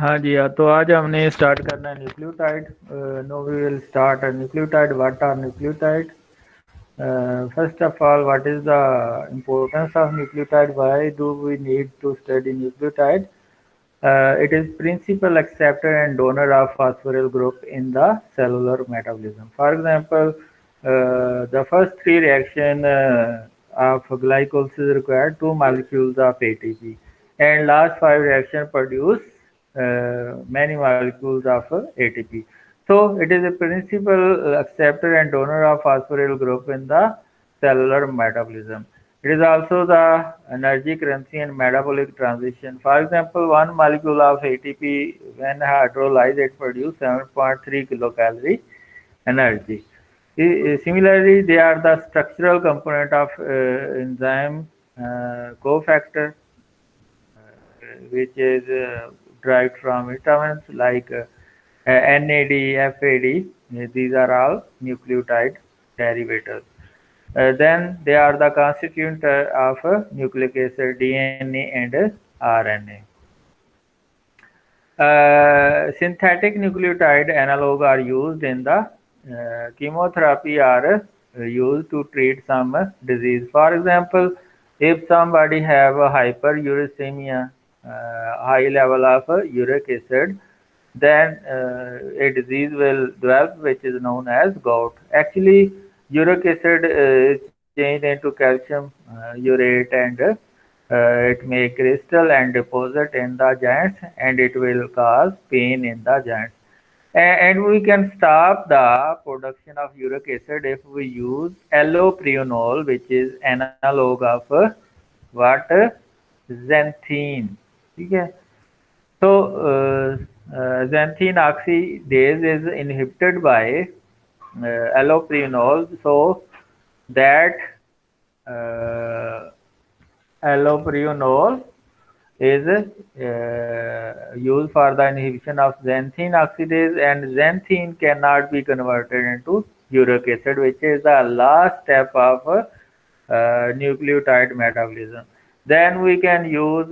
हाँ जी, हाँ, तो आज हमने स्टार्ट करना है nucleotide. No we will start a nucleotide. What are nucleotide? First of all, what is the importance of nucleotide? Why do we need to study nucleotide? It is principal acceptor and donor of phosphoryl group in the cellular metabolism. For example, the first three reaction of glycolysis require two molecules of ATP, and last five reaction produce many molecules of ATP. So it is a principal acceptor and donor of phosphoryl group in the cellular metabolism. It is also the energy currency and metabolic transition. For example, one molecule of ATP, when hydrolyzed, it produces 7.3 kilocalorie energy. Similarly, they are the structural component of enzyme cofactor, which is derived from vitamins like NAD, FAD. These are all nucleotide derivatives. Then they are the constituent of nucleic acid, DNA, and RNA. Synthetic nucleotide analog are used in the chemotherapy are used to treat some disease. For example, if somebody have a hyperuricemia, high level of uric acid, then a disease will develop which is known as gout. Actually, uric acid is changed into calcium urate, and it may crystal and deposit in the joints, and it will cause pain in the joints. And we can stop the production of uric acid if we use allopurinol, which is analog of what? Xanthine. ठीक है. So, xanthine oxidase is inhibited by allopurinol, so that uh, allopurinol is used for the inhibition of xanthine oxidase, and xanthine cannot be converted into uric acid, which is the last step of nucleotide metabolism. Then we can use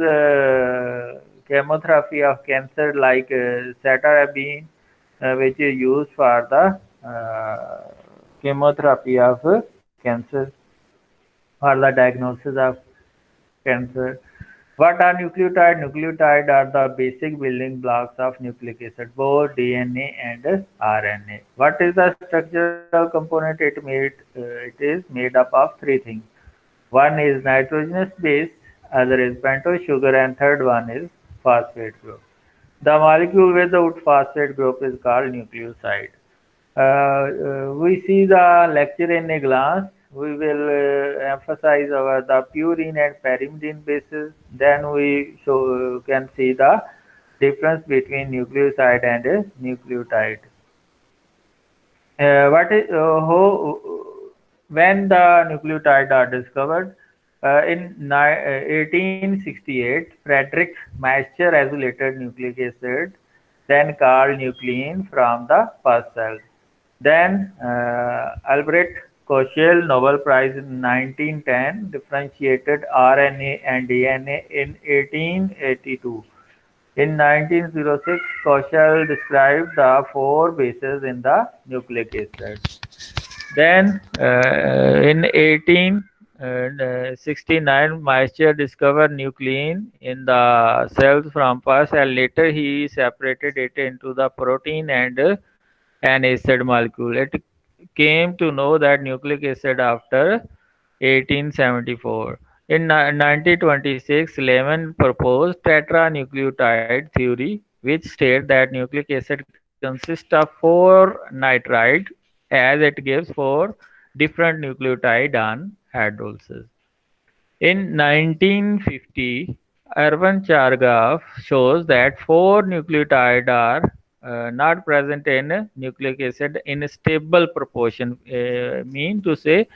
chemotherapy of cancer like cytarabine, which is used for the chemotherapy of cancer or the diagnosis of cancer. What are nucleotide? Nucleotide are the basic building blocks of nucleic acid, both DNA and RNA. What is the structural component? It is made up of three things. One is nitrogenous base, other is pentose sugar, and third one is phosphate group. The molecule with the phosphate group is called nucleoside. We see the lecture in a glance. We will emphasize over the purine and pyrimidine bases. Then we can see the difference between nucleoside and nucleotide. What is how when the nucleotide are discovered? In 1868, Frederick Maescher isolated nucleic acid, then called nuclein, from the first cell. Then Albert Kochel, Nobel Prize in 1910, differentiated RNA and DNA in 1882. In 1906, Kochel described the four bases in the nucleic acid. Then in 1869, Meister discovered nuclein in the cells from pus, and later he separated it into the protein and an acid molecule. It came to know that nucleic acid after 1874. In 1926, Lehman proposed tetranucleotide theory, which stated that nucleic acid consists of four nitride, as it gives four different nucleotide on hydrolysis. In 1950, Erwin Chargaff shows that four nucleotides are not present in nucleic acid in stable proportion, mean to say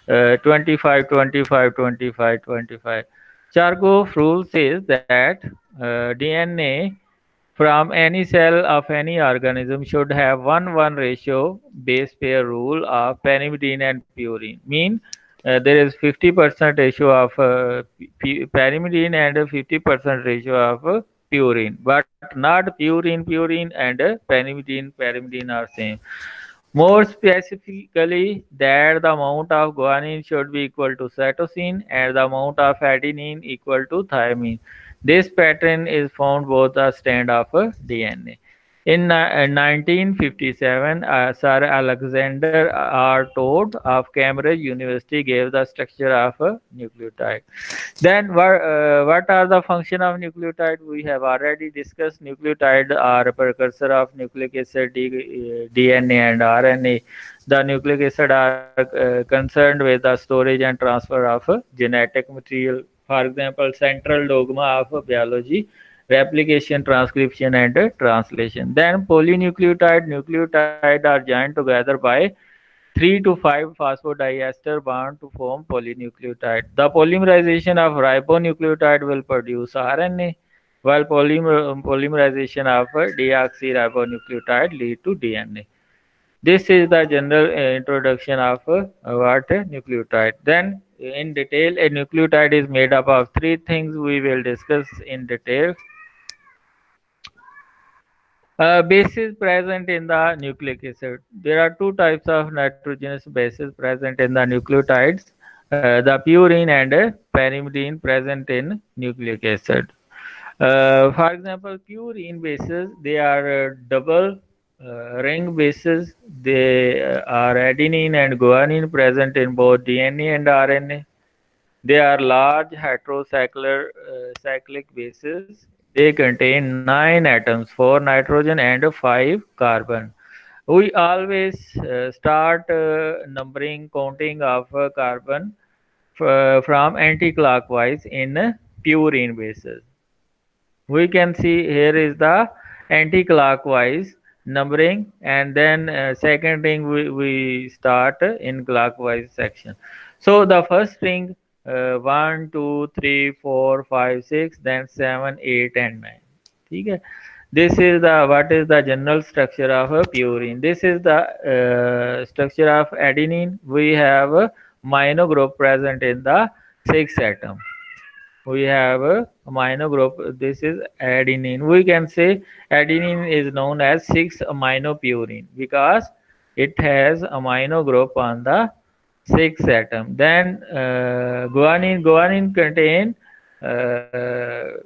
25, 25, 25, 25. Chargaff rule says that DNA from any cell of any organism should have 1:1 ratio base pair rule of pyrimidine and purine. Mean there is 50% ratio of pyrimidine and 50% ratio of purine, but not purine and pyrimidine are same. More specifically, that the amount of guanine should be equal to cytosine and the amount of adenine equal to thymine. This pattern is found both the strand of DNA. In 1957, Sir Alexander R. Todd of Cambridge University gave the structure of a nucleotide. Then, what are the function of nucleotide? We have already discussed. Nucleotide are a precursor of nucleic acid, DNA, and RNA. The nucleic acid are concerned with the storage and transfer of genetic material. For example, central dogma of biology: replication, transcription, and translation. Then, nucleotide are joined together by 3 to 5 phosphodiester bond to form polynucleotide. The polymerization of ribonucleotide will produce RNA, while polymerization of deoxyribonucleotide lead to DNA. This is the general introduction of what nucleotide. Then, in detail, a nucleotide is made up of three things we will discuss in detail. Bases present in the nucleic acid. There are two types of nitrogenous bases present in the nucleotides, the purine and pyrimidine present in nucleic acid. For example, purine bases, they are double ring bases. They are adenine and guanine present in both DNA and RNA. They are large heterocyclic cyclic bases. They contain 9 atoms, 4 nitrogen and 5 carbon. We always start numbering counting of carbon from anti-clockwise in purine bases. We can see here is the anti-clockwise numbering, and then second ring we start in clockwise section. So the first ring 1 2 3 4 5 6, then 7 8 and 9. Okay. This is the what is the general structure of a purine. This is the structure of adenine. We have a amino group present in the 6 atom. We have a amino group. This is adenine. We can say adenine is known as 6-aminopurine because it has amino group on the 6 atom. Then guanine contain uh,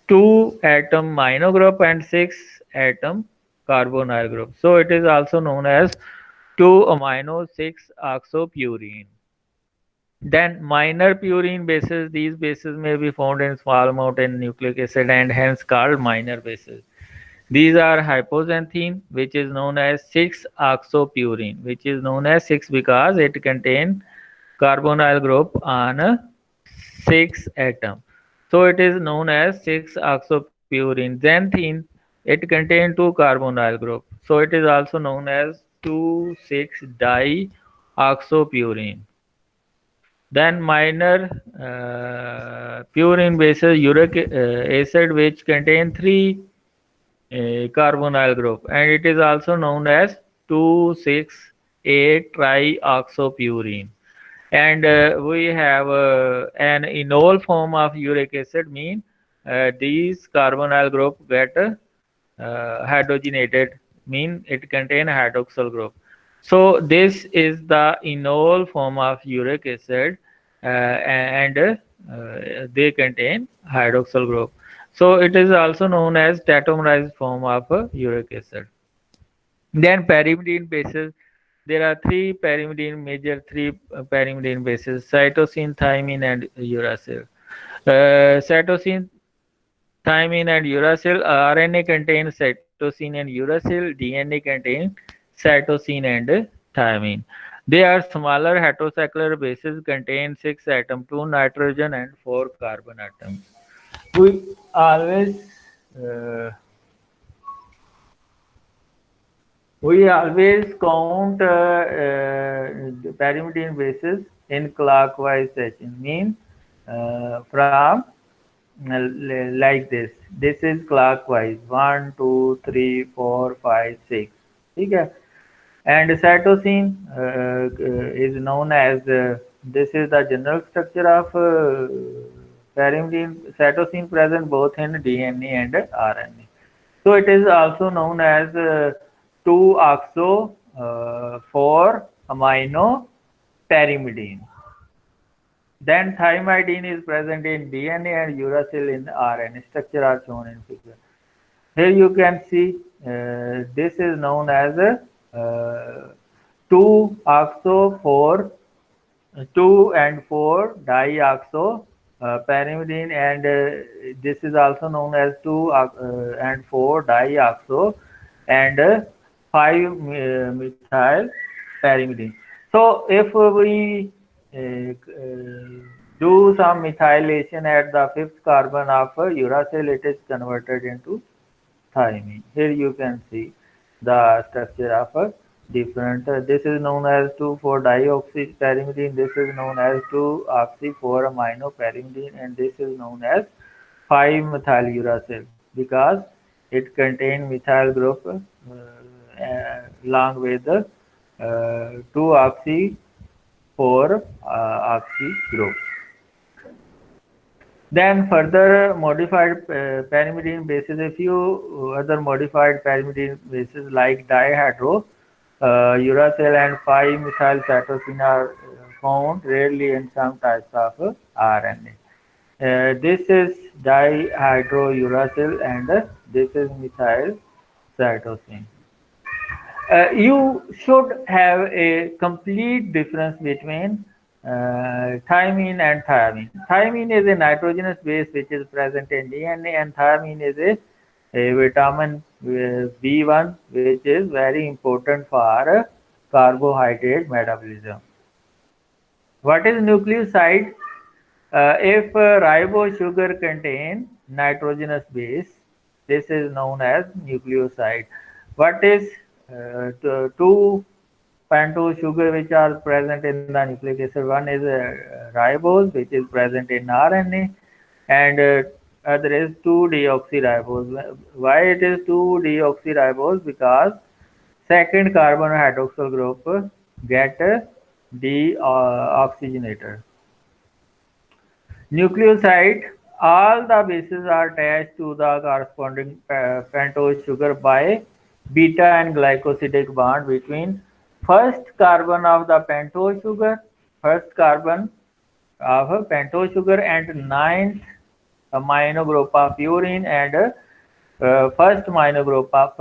2 atom amino group and 6 atom carbonyl group. So it is also known as 2-amino 6-oxopurine. Then minor purine bases, these bases may be found in small amount in nucleic acid and hence called minor bases. These are hypoxanthine, which is known as 6-oxopurine, which is known as 6 because it contains carbonyl group on 6 atom. So it is known as 6-oxopurine. Xanthine, it contains 2 carbonyl group. So it is also known as 2,6-dioxopurine. Then minor purine bases, uric acid, which contain 3 carbonyl group, and it is also known as 2,6-A-trioxopurine. And we have an enol form of uric acid, mean these carbonyl group get hydrogenated, mean it contain hydroxyl group. So this is the enol form of uric acid, and they contain hydroxyl group. So it is also known as tautomerized form of uric acid. Then pyrimidine bases. There are major three pyrimidine bases: cytosine, thymine, and uracil. Cytosine, thymine, and uracil. RNA contains cytosine and uracil. DNA contains cytosine and thymine. They are smaller heterocyclic bases, contain 6 atoms, 2 nitrogen and 4 carbon atoms. We always uh, count pyrimidine bases in clockwise section. Mean from like this. This is clockwise. 1 2 3 4 5 6. Okay. And cytosine is known as this is the general structure of Pyrimidine, cytosine present both in DNA and RNA. So it is also known as 2-oxo 4-amino pyrimidine. Then thymidine is present in DNA and uracil in RNA. Structure are shown in figure. Here you can see this is known as 2-oxo 4 2 and 4 dioxo pyrimidine, and this is also known as 2 and 4 dioxo and 5 methyl pyrimidine. So if we do some methylation at the fifth carbon of uracil, it is converted into thymine. Here you can see the structure of a different. This is known as 2,4-dioxypyrimidine. This is known as 2-oxy-4-amino-pyrimidine, and this is known as 5-methyl-uracil because it contains methyl group along with 2-oxy-4-oxy group. Then further modified pyrimidine bases, a few other modified pyrimidine bases like dihydro uracil and 5-methyl cytosine are found rarely in some types of RNA. This is dihydrouracil and this is methyl cytosine. You should have a complete difference between thymine and thiamine. Thymine is a nitrogenous base which is present in DNA, and thiamine is a vitamin B1 which is very important for carbohydrate metabolism. What is nucleoside? If ribose sugar contain nitrogenous base, this is known as nucleoside. What is two pentose sugar which are present in the nucleic acid? One is ribose which is present in RNA, and other is 2-deoxyribose. Why it is 2-deoxyribose? Because second carbon hydroxyl group get deoxygenated. Nucleoside, all the bases are attached to the corresponding pentose sugar by beta and glycosidic bond between first carbon of the pentose sugar, and ninth amino group of purine and first amino group of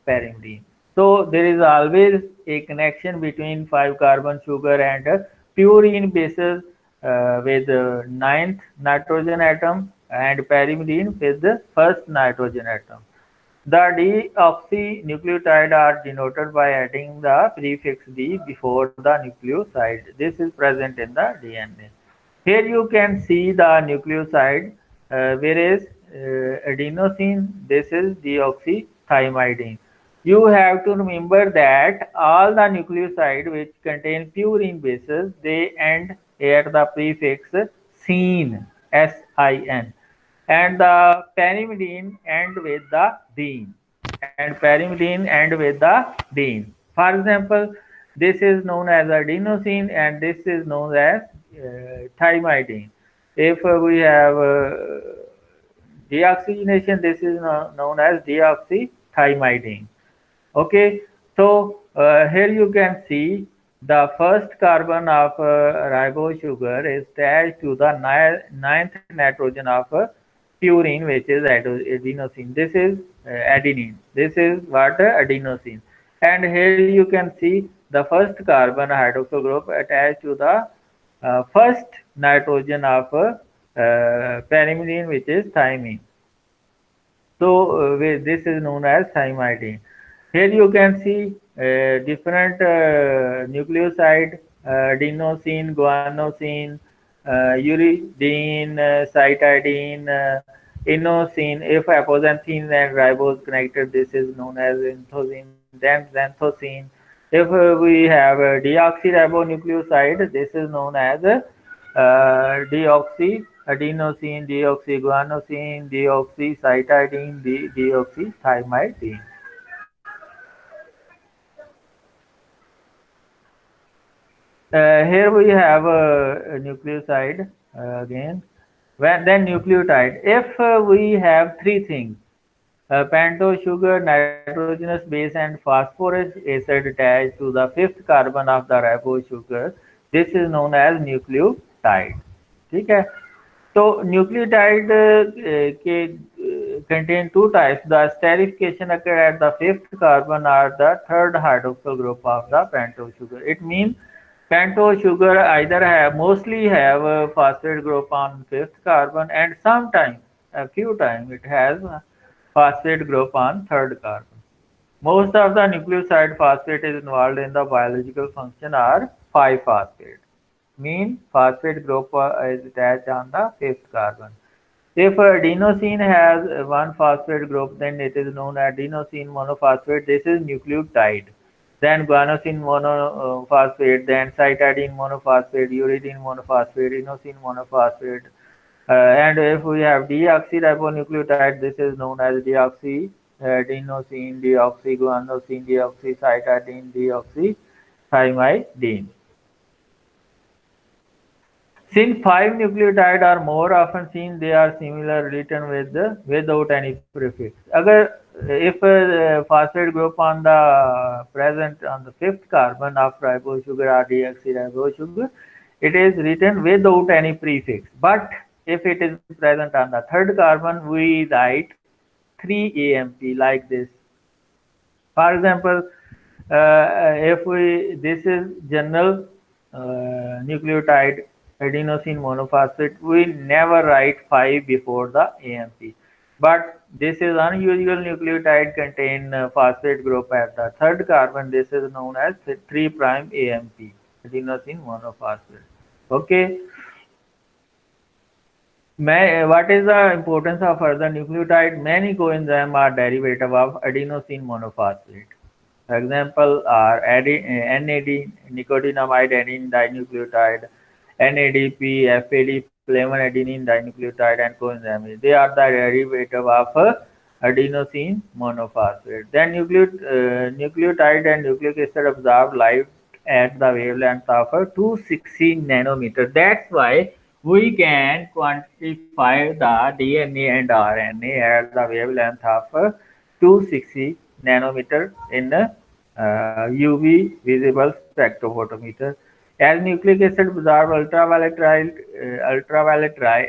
pyrimidine. So there is always a connection between 5 carbon sugar and purine bases with ninth nitrogen atom and pyrimidine with the first nitrogen atom. The deoxynucleotide are denoted by adding the prefix D before the nucleoside. This is present in the DNA. Here you can see the nucleoside, whereas adenosine, this is deoxythymidine. You have to remember that all the nucleoside which contain purine bases, they end at the prefix sine, S-I-N, and the pyrimidine end with the dene, For example, this is known as adenosine and this is known as thymidine. If we have deoxygenation, this is known as deoxythymidine. Okay, so here you can see the first carbon of ribose sugar is attached to the ninth nitrogen of purine, which is adenosine. This is adenine. This is what adenosine. And here you can see the first carbon hydroxyl group attached to the first nitrogen of pyrimidine, which is thymine. So this is known as thymidine. Here you can see different nucleoside, adenosine, guanosine, uridine, cytidine, inosine. If apoxanthine and ribose connected, this is known as enthosine, then xanthosine. If we have deoxyribonucleoside, this is known as deoxyadenosine, deoxyguanosine, deoxycytidine, deoxythymidine. Here we have a nucleoside again. Then nucleotide. If we have three things, pentose sugar, nitrogenous base, and phosphorus acid attached to the fifth carbon of the ribose sugar, this is known as nucleotide. ठीक है. तो nucleotide के contain two types. The esterification occur at the fifth carbon or the third hydroxyl group of the pentose sugar. It means pentose sugar either have mostly have a phosphate group on fifth carbon, and sometimes a few times it has phosphate group on third carbon. Most of the nucleoside phosphate is involved in the biological function are 5-phosphate. Mean phosphate group is attached on the fifth carbon. If adenosine has one phosphate group, then it is known as adenosine monophosphate. This is nucleotide. Then guanosine monophosphate, then cytidine monophosphate, uridine monophosphate, inosine monophosphate. And if we have deoxyribonucleotide, this is known as deoxyadenosine, deoxyguanosine, deoxycytidine, deoxythymidine. Since 5 nucleotides are more often seen, they are similar written without any prefix. If phosphate group on the present on the fifth carbon of ribose sugar or deoxyribose sugar, it is written without any prefix. But if it is present on the third carbon, we write 3-AMP like this. For example, this is general nucleotide adenosine monophosphate, we never write 5 before the AMP. But this is unusual nucleotide contain phosphate group at the third carbon. This is known as 3' AMP, adenosine monophosphate. Okay. What is the importance of further nucleotide? Many coenzymes are derivative of adenosine monophosphate. For example, are NAD, nicotinamide adenine dinucleotide, NADP, FAD, flavin adenine dinucleotide, and coenzyme. They are the derivative of adenosine monophosphate. Then nucleotide and nucleic acid absorb light at the wavelength of 260 nanometer. That's why we can quantify the DNA and RNA at the wavelength of 260 nanometer in UV visible spectrophotometer. As nucleic acid absorb ultraviolet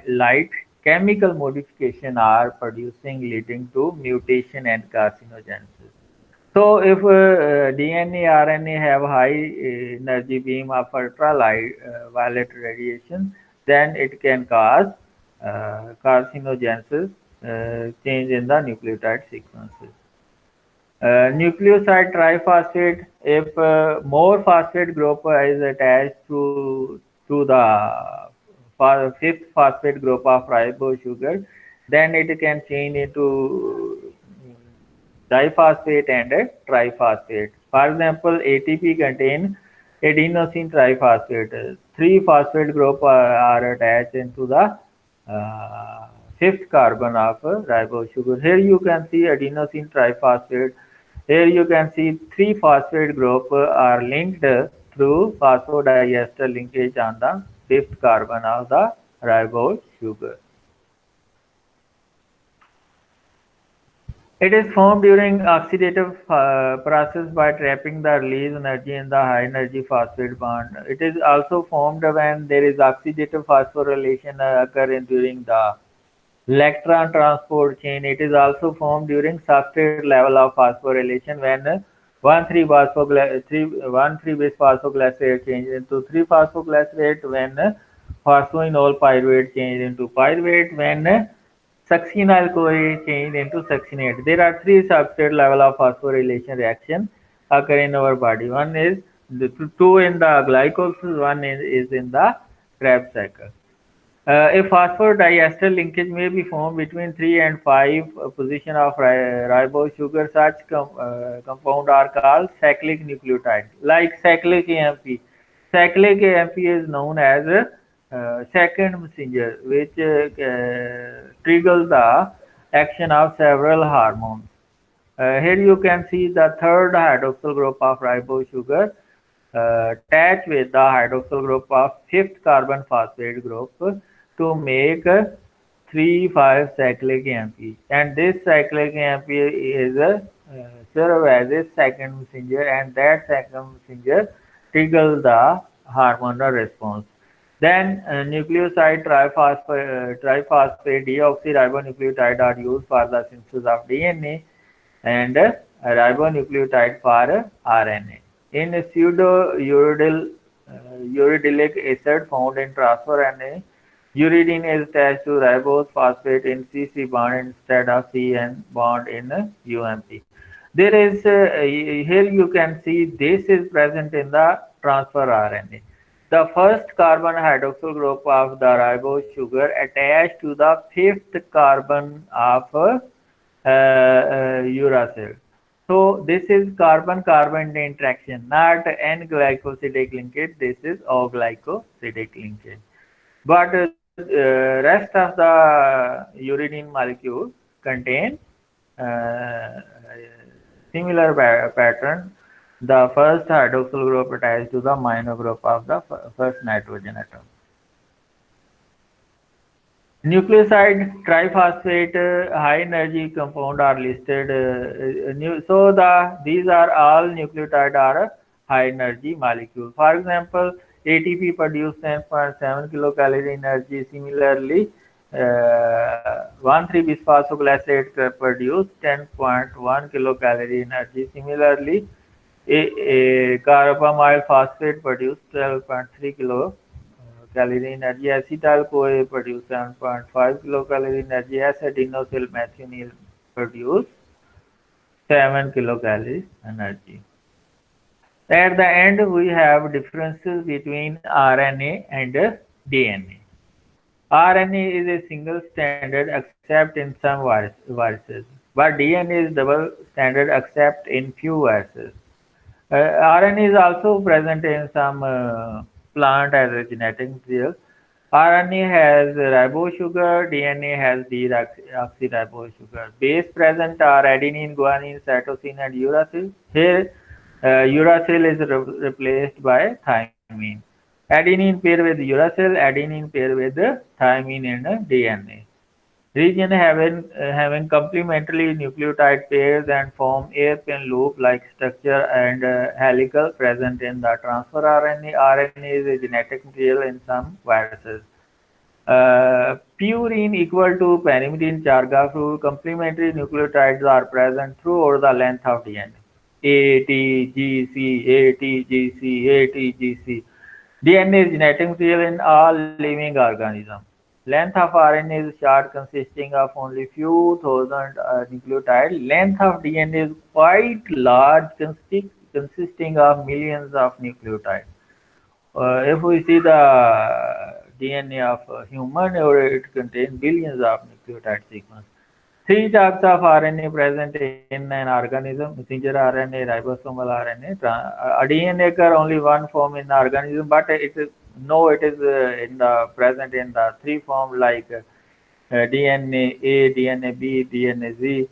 light, chemical modification are producing, leading to mutation and carcinogenesis. So if DNA, RNA have high energy beam of ultraviolet radiation, then it can cause carcinogenesis, change in the nucleotide sequences. Nucleoside triphosphate, if more phosphate group is attached to the fifth phosphate group of ribose sugar, then it can change into diphosphate and triphosphate. For example, ATP contain adenosine triphosphate. 3 phosphate group are attached into the fifth carbon of ribose sugar. Here you can see adenosine triphosphate. Here you can see 3 phosphate group are linked through phosphodiester linkage on the fifth carbon of the ribose sugar. It is formed during oxidative process by trapping the release energy in the high energy phosphate bond. It is also formed when there is oxidative phosphorylation occurring during the electron transport chain. It is also formed during substrate level of phosphorylation when 1,3-base phosphoglycerate changes into 3-phosphoglycerate, when phosphoenol pyruvate changes into pyruvate, when succinyl-CoA change into succinate. There are 3 substrate level of phosphorylation reaction occur in our body. One is 2 in the glycolysis, one is in the Krebs cycle. A phosphodiester linkage may be formed between 3 and 5 position of ribose sugar. Such compound are called cyclic nucleotide, like cyclic AMP. Cyclic AMP is known as second messenger, which triggers the action of several hormones. Here you can see the third hydroxyl group of ribose sugar attached with the hydroxyl group of fifth carbon phosphate group to make 3,5 cyclic AMP, and this cyclic AMP is serve as a second messenger, and that second messenger triggers the hormonal response. Then nucleoside triphosphate deoxyribonucleotide are used for the synthesis of DNA and ribonucleotide for RNA. In uridylic acid found in transfer RNA, uridine is attached to ribose phosphate in CC bond instead of CN bond in UMP. There is here you can see this is present in the transfer RNA. The first carbon hydroxyl group of the ribose sugar attached to the fifth carbon of uracil. So this is carbon-carbon interaction, not N-glycosidic linkage. This is O-glycosidic linkage. But rest of the uridine molecules contain similar pattern. The first hydroxyl group attached to the amino group of the first nitrogen atom. Nucleoside triphosphate high energy compound are listed. These are all nucleotide are high energy molecule. For example, ATP produce 10.7 kilocalorie energy. Similarly, 1,3-bisphosphoglycerate produce 10.1 kilocalorie energy. Similarly, carbamyl phosphate produce 12.3 kilocalorie energy. Acetyl CoA produce 7.5 kilocalorie energy. S-adenosyl methionine produce 7 kilocalorie energy. At the end, we have differences between RNA and DNA. RNA is a single standard except in some viruses, but DNA is double standard except in few viruses. RNA is also present in some plant as a genetic material. RNA has ribose sugar, DNA has deoxyribose sugar. Base present are adenine, guanine, cytosine, and uracil. Here, uracil is replaced by thymine. Adenine pair with uracil, adenine pair with thymine in DNA. Region having complementary nucleotide pairs and form hairpin loop-like structure and helical present in the transfer RNA. RNA is a genetic material in some viruses. Purine equal to pyrimidine Chargaff rule. Complementary nucleotides are present throughout the length of DNA. ATGC, ATGC, ATGC. DNA is genetic material in all living organisms. Length of RNA is short, consisting of only few thousand nucleotides. Length of DNA is quite large, consisting of millions of nucleotides. If we see the DNA of a human, it contains billions of nucleotide sequence. Three types of RNA present in an organism: messenger RNA, ribosomal RNA. DNA occur only one form in the organism, but it is present in the three forms like DNA A, DNA B, DNA Z.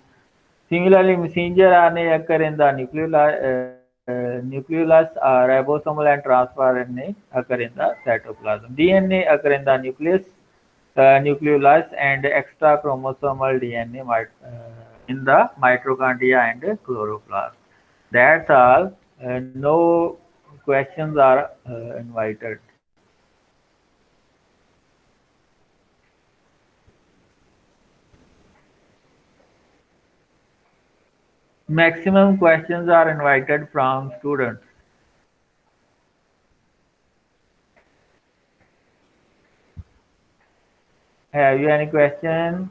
Similarly, messenger RNA occur in the nucleolus, ribosomal and transfer RNA occur in the cytoplasm. DNA occur in the nucleolus, and extra chromosomal DNA in the mitochondria and chloroplast. That's all. No questions are invited. Maximum questions are invited from students. Have you any question?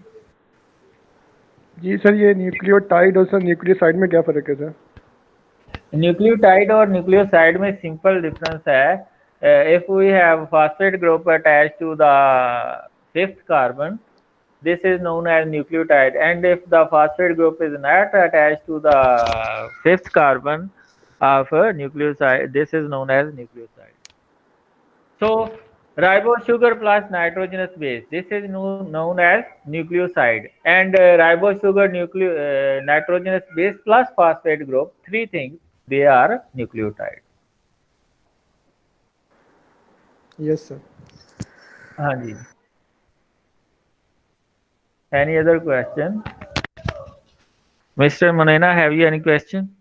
जी sir, ये nucleotide और sir nucleoside में क्या फ़र्क है sir? Nucleotide और nucleoside में simple difference है. If we have phosphate group attached to the fifth carbon, this is known as nucleotide, and if the phosphate group is not attached to the fifth carbon of a nucleoside, this is known as nucleoside. So ribose sugar plus nitrogenous base, this is known as nucleoside, and ribose sugar nitrogenous base plus phosphate group, three things, they are nucleotide. Yes sir. हाँ जी. Any other question? Mr. Monena, have you any question?